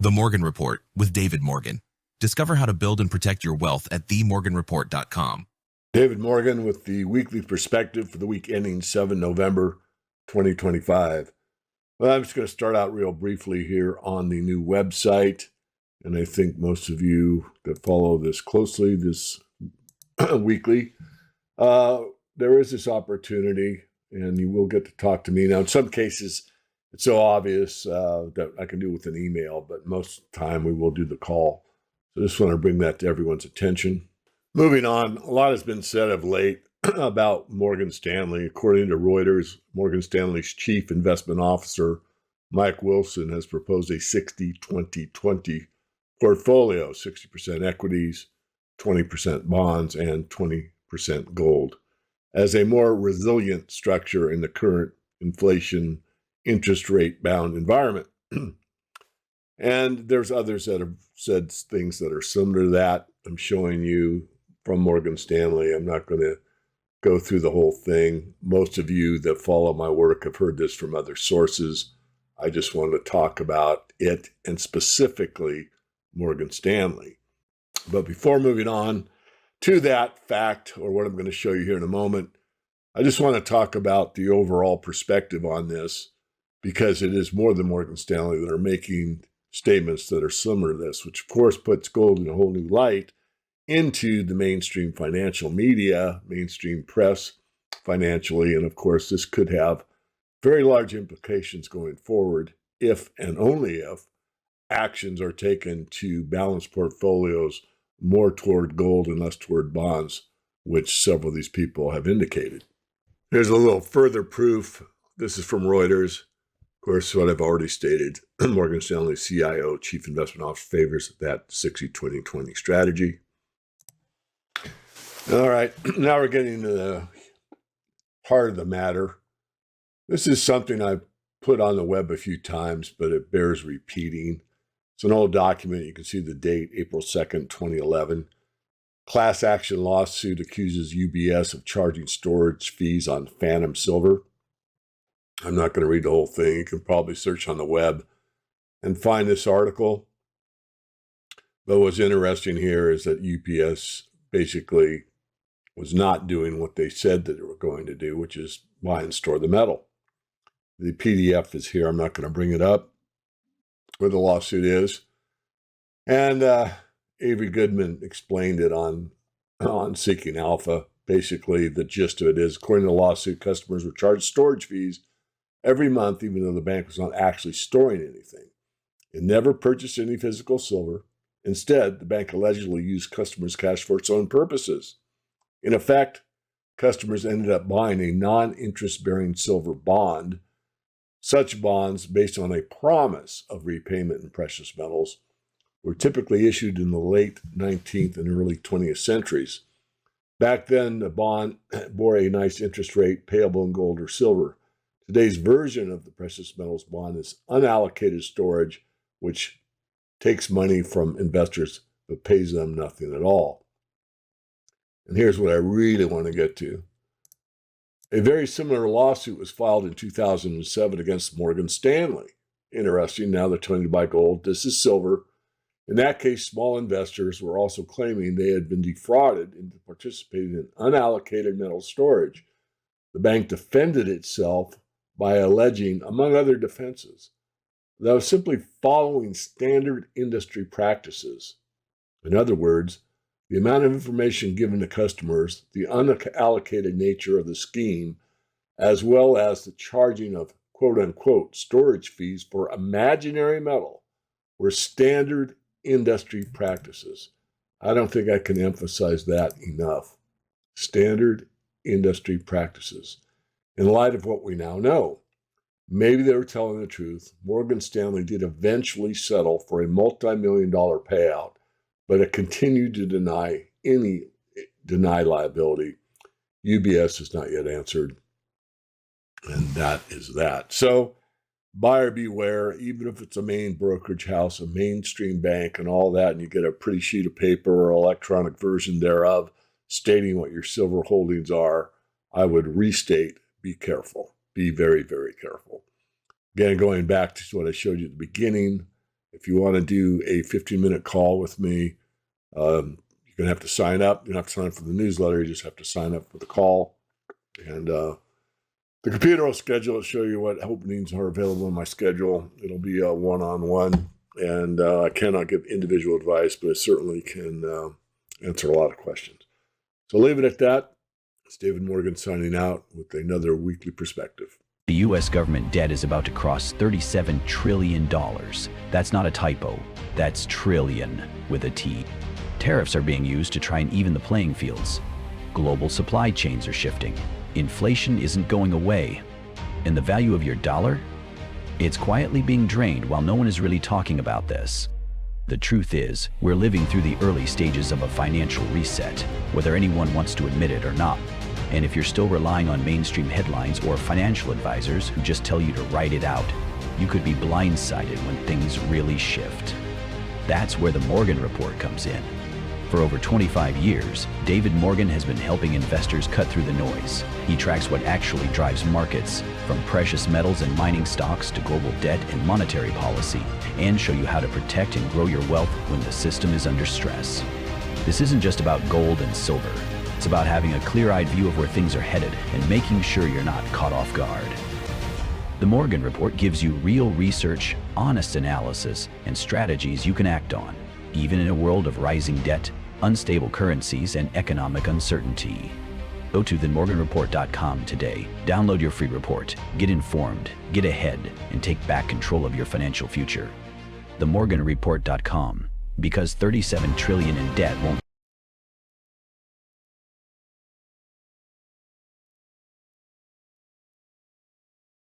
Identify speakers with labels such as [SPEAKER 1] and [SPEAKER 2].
[SPEAKER 1] The Morgan Report with David Morgan. Discover how to build and protect your wealth at themorganreport.com.
[SPEAKER 2] David Morgan with the weekly perspective for the week ending 7 November 2025. Well, I'm just going to start out real briefly here on the new website. And I think most of you that follow this closely, this weekly, there is this opportunity, and you will get to talk to me. Now, in some cases, it's so obvious that I can do it with an email, but most of the time we will do the call. So I just want to bring that to everyone's attention. Moving on, a lot has been said of late about Morgan Stanley. According to Reuters, Morgan Stanley's chief investment officer, Mike Wilson, has proposed a 60-20-20 portfolio, 60% equities, 20% bonds, and 20% gold, as a more resilient structure in the current inflation interest rate bound environment. And there's others that have said things that are similar to that. I'm showing you from Morgan Stanley. I'm not going to go through the whole thing. Most of you that follow my work have heard this from other sources. I just wanted to talk about it, and specifically Morgan Stanley. But before moving on to that fact, or what I'm going to show you here in a moment, I just want to talk about the overall perspective on this, because it is more than Morgan Stanley that are making statements that are similar to this, which of course puts gold in a whole new light into the mainstream financial media, mainstream press financially. And of course, this could have very large implications going forward if and only if actions are taken to balance portfolios more toward gold and less toward bonds, which several of these people have indicated. Here's a little further proof. This is from Reuters. Of course, what I've already stated, Morgan Stanley CIO, Chief Investment Officer, favors that 60-20-20 strategy. All right, now we're getting to the heart of the matter. This is something I've put on the web a few times, but it bears repeating. It's an old document. You can see the date, April 2nd, 2011. Class action lawsuit accuses UBS of charging storage fees on phantom silver. I'm not going to read the whole thing. You can probably search on the web and find this article. But what's interesting here is that UPS basically was not doing what they said that they were going to do, which is buy and store the metal. The PDF is here. I'm not going to bring it up where the lawsuit is. And Avery Goodman explained it on Seeking Alpha. Basically, the gist of it is, according to the lawsuit, customers were charged storage fees every month, even though the bank was not actually storing anything. It never purchased any physical silver. Instead, the bank allegedly used customers' cash for its own purposes. In effect, customers ended up buying a non-interest-bearing silver bond. Such bonds, based on a promise of repayment in precious metals, were typically issued in the late 19th and early 20th centuries. Back then, the bond bore a nice interest rate payable in gold or silver. Today's version of the precious metals bond is unallocated storage, which takes money from investors but pays them nothing at all. And here's what I really want to get to. A very similar lawsuit was filed in 2007 against Morgan Stanley. Interesting, now they're trying to buy gold. This is silver. In that case, small investors were also claiming they had been defrauded into participating in unallocated metal storage. The bank defended itself by alleging, among other defenses, that it was simply following standard industry practices. In other words, the amount of information given to customers, the unallocated nature of the scheme, as well as the charging of quote-unquote storage fees for imaginary metal, were standard industry practices. I don't think I can emphasize that enough. Standard industry practices. In light of what we now know, maybe they were telling the truth. Morgan Stanley did eventually settle for a multi-million-dollar payout, but it continued to deny liability. UBS has not yet answered, and that is that. So buyer beware, even if it's a main brokerage house, a mainstream bank and all that, and you get a pretty sheet of paper or electronic version thereof stating what your silver holdings are, I would restate, be careful. Be very, very careful. Again, going back to what I showed you at the beginning, If you want to do a 15-minute call with me, you're going to have to sign up. You don't have to sign up for the newsletter. You just have to sign up for the call. And the computer will schedule it, show you what openings are available in my schedule. It'll be a one-on-one. And I cannot give individual advice, but I certainly can answer a lot of questions. So leave it at that. It's David Morgan signing out with another weekly perspective.
[SPEAKER 3] The U.S. government debt is about to cross $37 trillion. That's not a typo. That's trillion with a T. Tariffs are being used to try and even the playing fields. Global supply chains are shifting. Inflation isn't going away. And the value of your dollar? It's quietly being drained while no one is really talking about this. The truth is, we're living through the early stages of a financial reset, whether anyone wants to admit it or not. And if you're still relying on mainstream headlines or financial advisors who just tell you to write it out, you could be blindsided when things really shift. That's where the Morgan Report comes in. For over 25 years, David Morgan has been helping investors cut through the noise. He tracks what actually drives markets, from precious metals and mining stocks to global debt and monetary policy, and show you how to protect and grow your wealth when the system is under stress. This isn't just about gold and silver. It's about having a clear-eyed view of where things are headed and making sure you're not caught off guard. The Morgan Report gives you real research, honest analysis, and strategies you can act on, even in a world of rising debt, unstable currencies, and economic uncertainty. Go to themorganreport.com today, download your free report, get informed, get ahead, and take back control of your financial future. Themorganreport.com, because $37 trillion in debt won't